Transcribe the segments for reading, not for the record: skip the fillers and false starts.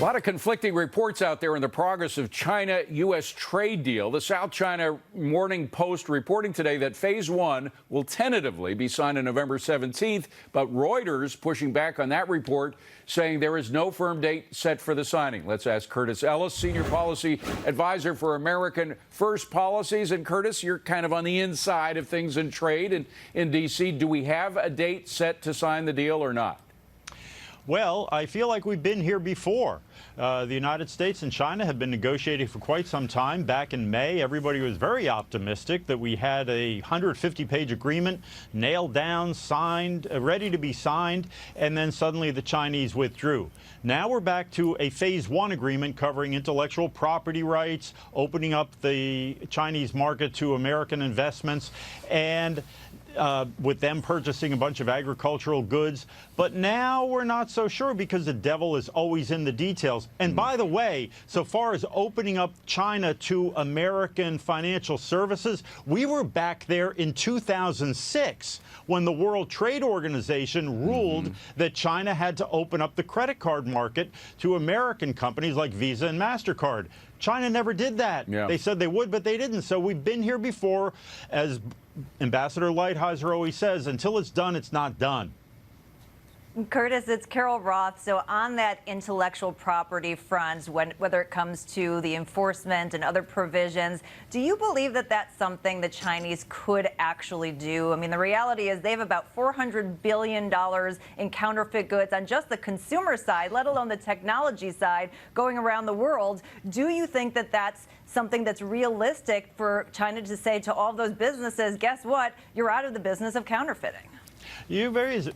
A lot of conflicting reports out there on the progress of China-U.S. trade deal. The South China Morning Post reporting today that phase one will tentatively be signed on November 17th, but Reuters pushing back on that report, saying there is no firm date set for the signing. Let's ask Curtis Ellis, Senior Policy Advisor for American First Policies. And Curtis, you're kind of on the inside of things in trade in D.C. Do we have a date set to sign the deal or not? Well, I feel like we've been here before. The United States and China have been negotiating for quite some time. Back in May, everybody was very optimistic that we had a 150-page agreement nailed down, signed, ready to be signed, and then suddenly the Chinese withdrew. Now we're back to a phase one agreement covering intellectual property rights, opening up the Chinese market to American investments, and with them purchasing a bunch of agricultural goods. But now we're not so sure because the devil is always in the details. And by the way, so far as opening up China to American financial services, we were back there in 2006 when the World Trade Organization ruled that China had to open up the credit card market to American companies like Visa and MasterCard. China never did that. Yeah. They said they would, but they didn't. So we've been here before. As Ambassador Lighthizer always says, until it's done, it's not done. Curtis, it's Carol Roth. So on that intellectual property front, whether it comes to the enforcement and other provisions, do you believe that that's something the Chinese could actually do? I mean, the reality is they have about $400 billion in counterfeit goods on just the consumer side, let alone the technology side, going around the world. Do you think that that's something that's realistic for China to say to all those businesses, guess what, you're out of the business of counterfeiting? You raise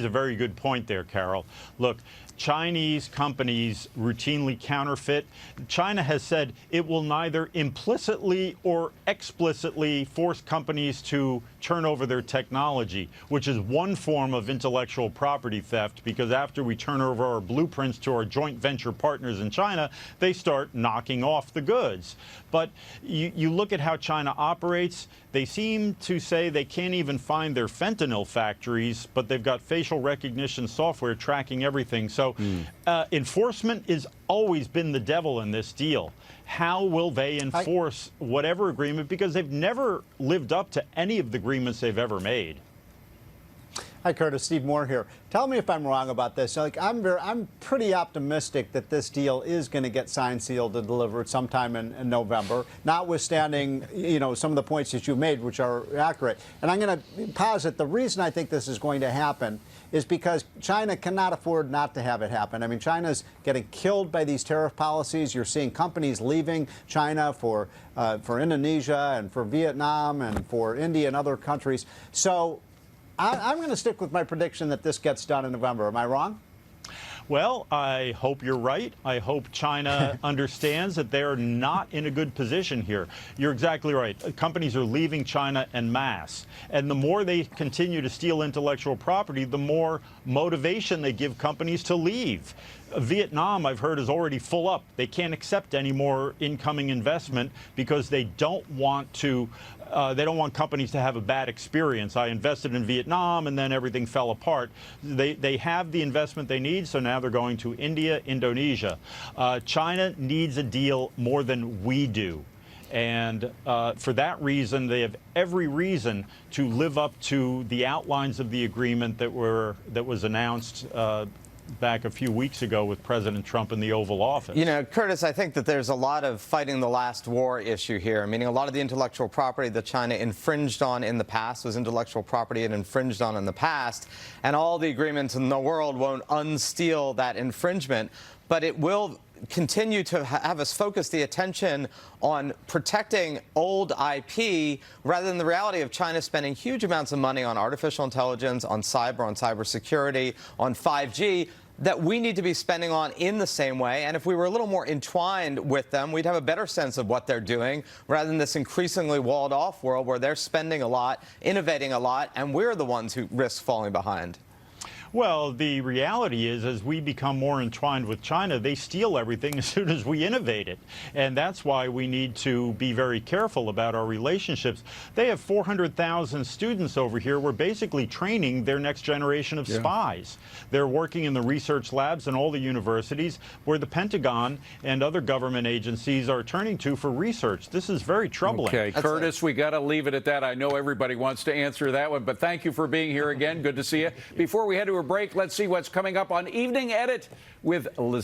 a very good point there, Carol. Look, Chinese companies routinely counterfeit. China has said it will neither implicitly or explicitly force companies to turn over their technology, which is one form of intellectual property theft, because after we turn over our blueprints to our joint venture partners in China, they start knocking off the goods. But you look at how China operates, they seem to say they can't even find their fentanyl factories, but they've got facial recognition software tracking everything. So enforcement has always been the devil in this deal. How will they enforce whatever agreement? Because they've never lived up to any of the agreements they've ever made. Hi, Curtis. Steve Moore here. Tell me if I'm wrong about this. I'm pretty optimistic that this deal is going to get signed, sealed, and delivered sometime in November, notwithstanding, some of the points that you made, which are accurate. And I'm going to posit the reason I think this is going to happen is because China cannot afford not to have it happen. I mean, China's getting killed by these tariff policies. You're seeing companies leaving China for Indonesia and for Vietnam and for India and other countries. So I'm going to stick with my prediction that this gets done in November. Am I wrong? Well, I hope you're right. I hope China understands that they're not in a good position here. You're exactly right. Companies are leaving China en masse. And the more they continue to steal intellectual property, the more motivation they give companies to leave. Vietnam, I've heard, is already full up. They can't accept any more incoming investment because they don't want companies to have a bad experience. I invested in Vietnam and then everything fell apart. They have the investment they need, so now they're going to India, Indonesia. China needs a deal more than we do. And for that reason, they have every reason to live up to the outlines of the agreement that was announced back a few weeks ago with President Trump in the Oval Office. You know, Curtis, I think that there's a lot of fighting the last war issue here, meaning a lot of the intellectual property that China infringed on in the past was intellectual property it infringed on in the past, and all the agreements in the world won't unsteal that infringement, but it will continue to have us focus the attention on protecting old IP rather than the reality of China spending huge amounts of money on artificial intelligence, on cybersecurity, on 5G that we need to be spending on in the same way. And if we were a little more entwined with them, we'd have a better sense of what they're doing rather than this increasingly walled off world where they're spending a lot, innovating a lot, and we're the ones who risk falling behind. Well, the reality is, as we become more entwined with China, they steal everything as soon as we innovate it. And that's why we need to be very careful about our relationships. They have 400,000 students over here. We're basically training their next generation of spies. They're working in the research labs in all the universities where the Pentagon and other government agencies are turning to for research. This is very troubling. Okay, Curtis, we got to leave it at that. I know everybody wants to answer that one, but thank you for being here again. Good to see you. Before we head to a break, let's see what's coming up on Evening Edit with Ellis.